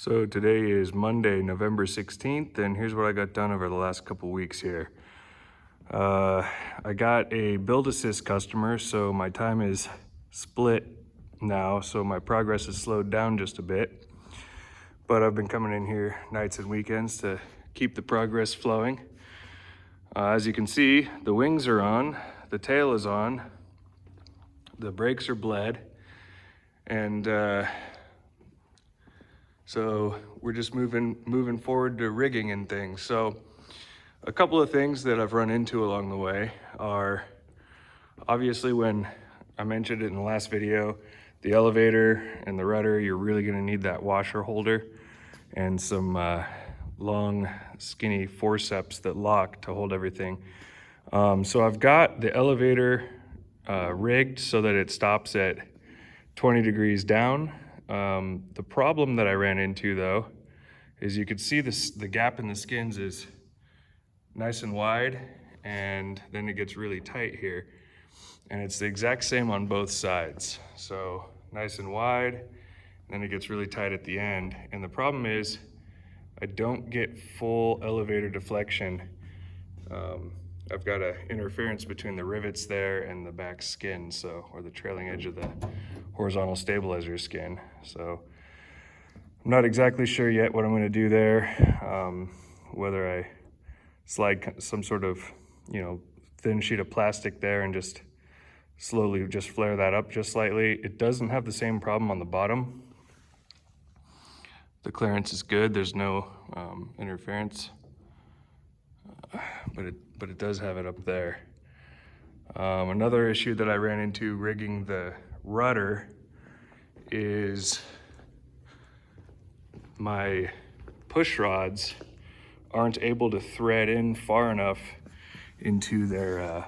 So today is Monday, November 16th, and here's what I got done over the last couple weeks here. I got a build assist customer, so my time is split now, so my progress has slowed down just a bit. But I've been coming in here nights and weekends to keep the progress flowing. As you can see, the wings are on, the tail is on, the brakes are bled, and so we're just moving forward to rigging and things. So a couple of things that I've run into along the way are, obviously when I mentioned it in the last video, the elevator and the rudder, you're really gonna need that washer holder and some long skinny forceps that lock to hold everything. So I've got the elevator rigged so that it stops at 20 degrees down. The problem that I ran into though, is you could see the gap in the skins is nice and wide, and then it gets really tight here. And it's the exact same on both sides. So nice and wide, and then it gets really tight at the end. And the problem is I don't get full elevator deflection. I've got an interference between the rivets there and the back skin, or the trailing edge of the horizontal stabilizer skin. So I'm not exactly sure yet what I'm going to do there, whether I slide some sort of, thin sheet of plastic there and just slowly just flare that up just slightly. It doesn't have the same problem on the bottom. The clearance is good. There's no interference, but it does have it up there. Another issue that I ran into rigging the rudder is my push rods aren't able to thread in far enough into their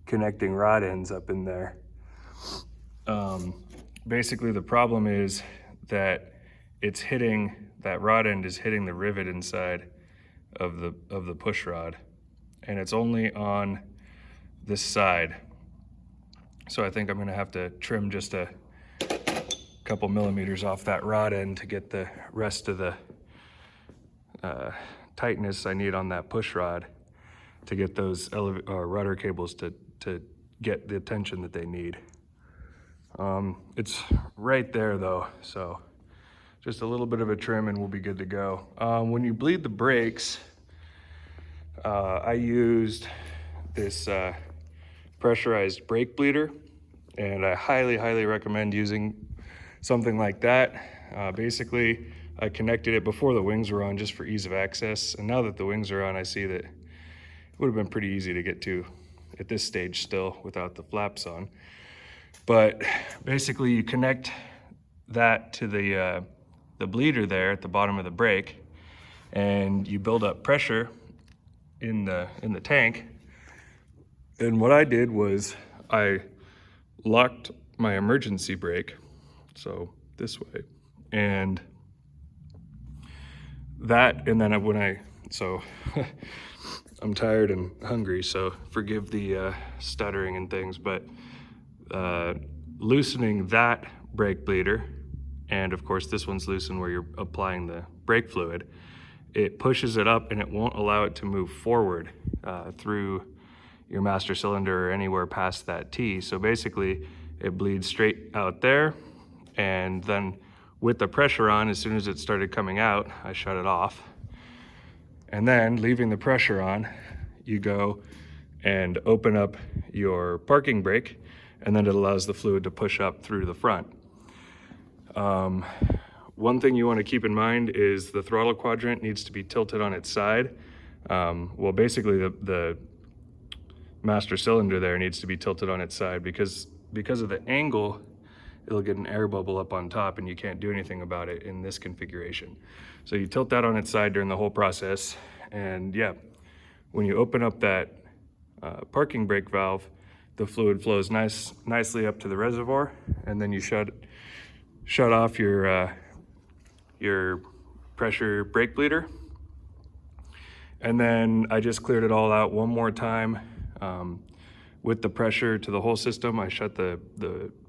connecting rod ends up in there. Basically the problem is that that rod end is hitting the rivet inside of the push rod, and it's only on this side. So I think I'm gonna have to trim just a couple millimeters off that rod end to get the rest of the tightness I need on that push rod to get those rudder cables to get the attention that they need. It's right there though, so just a little bit of a trim and we'll be good to go. When you bleed the brakes, I used this pressurized brake bleeder, and I highly recommend using something like that. Basically, I connected it before the wings were on just for ease of access, and now that the wings are on, I see that it would have been pretty easy to get to at this stage still without the flaps on. But basically you connect that to the bleeder there at the bottom of the brake, and you build up pressure in the tank. And what I did was I locked my emergency brake, so this way, and then so I'm tired and hungry, so forgive the stuttering and things, but loosening that brake bleeder, and of course this one's loosened where you're applying the brake fluid, it pushes it up and it won't allow it to move forward through your master cylinder or anywhere past that T. So basically it bleeds straight out there, and then with the pressure on, as soon as it started coming out, I shut it off. And then leaving the pressure on, you go and open up your parking brake, and then it allows the fluid to push up through the front. One thing you want to keep in mind is the throttle quadrant needs to be tilted on its side. Well, basically the master cylinder there needs to be tilted on its side because of the angle, it'll get an air bubble up on top and you can't do anything about it in this configuration. So you tilt that on its side during the whole process, and yeah, when you open up that parking brake valve, the fluid flows nicely up to the reservoir, and then you shut off your pressure brake bleeder. And then I just cleared it all out one more time with the pressure to the whole system. I shut the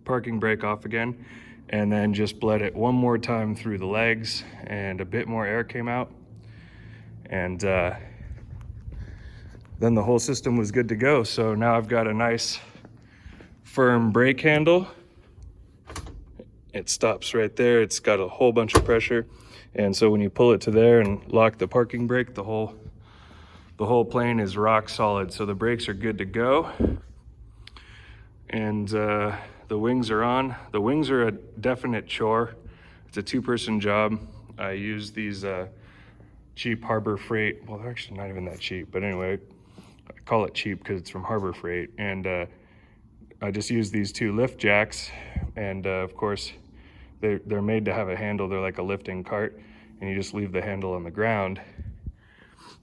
parking brake off again, and then just bled it one more time through the legs, and a bit more air came out. And then the whole system was good to go. So now I've got a nice firm brake handle. It stops right there. It's got a whole bunch of pressure. And so when you pull it to there and lock the parking brake, the whole plane is rock solid. So the brakes are good to go. And the wings are on. The wings are a definite chore. It's a 2-person job. I use these cheap Harbor Freight. Well, they're actually not even that cheap, but anyway, I call it cheap because it's from Harbor Freight. And I just use these 2 lift jacks, and of course they're made to have a handle. They're like a lifting cart, and you just leave the handle on the ground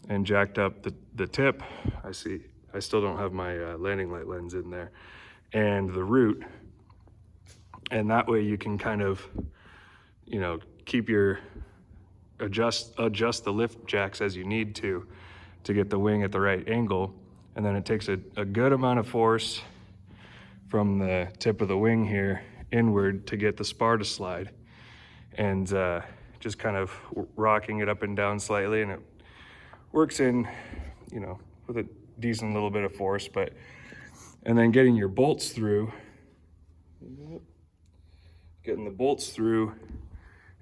and jacked up the tip. I still don't have my landing light lens in there, and the root, and that way you can kind of, you know, keep your adjust the lift jacks as you need to get the wing at the right angle. And then it takes a good amount of force from the tip of the wing here inward to get the spar to slide, and just kind of rocking it up and down slightly, and it works in, you know, with a decent little bit of force. But and then getting your bolts through, getting the bolts through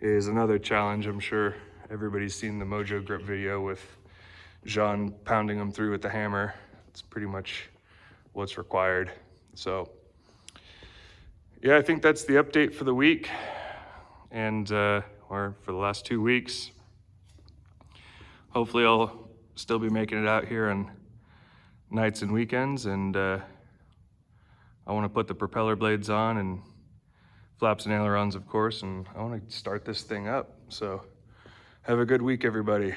is another challenge. I'm sure everybody's seen the Mojo Grip video with Jean pounding them through with the hammer. It's pretty much what's required. So yeah, I think that's the update for the week, and or for the last 2 weeks. Hopefully I'll still be making it out here on nights and weekends, and I want to put the propeller blades on, and flaps and ailerons, of course, and I want to start this thing up. So have a good week, everybody.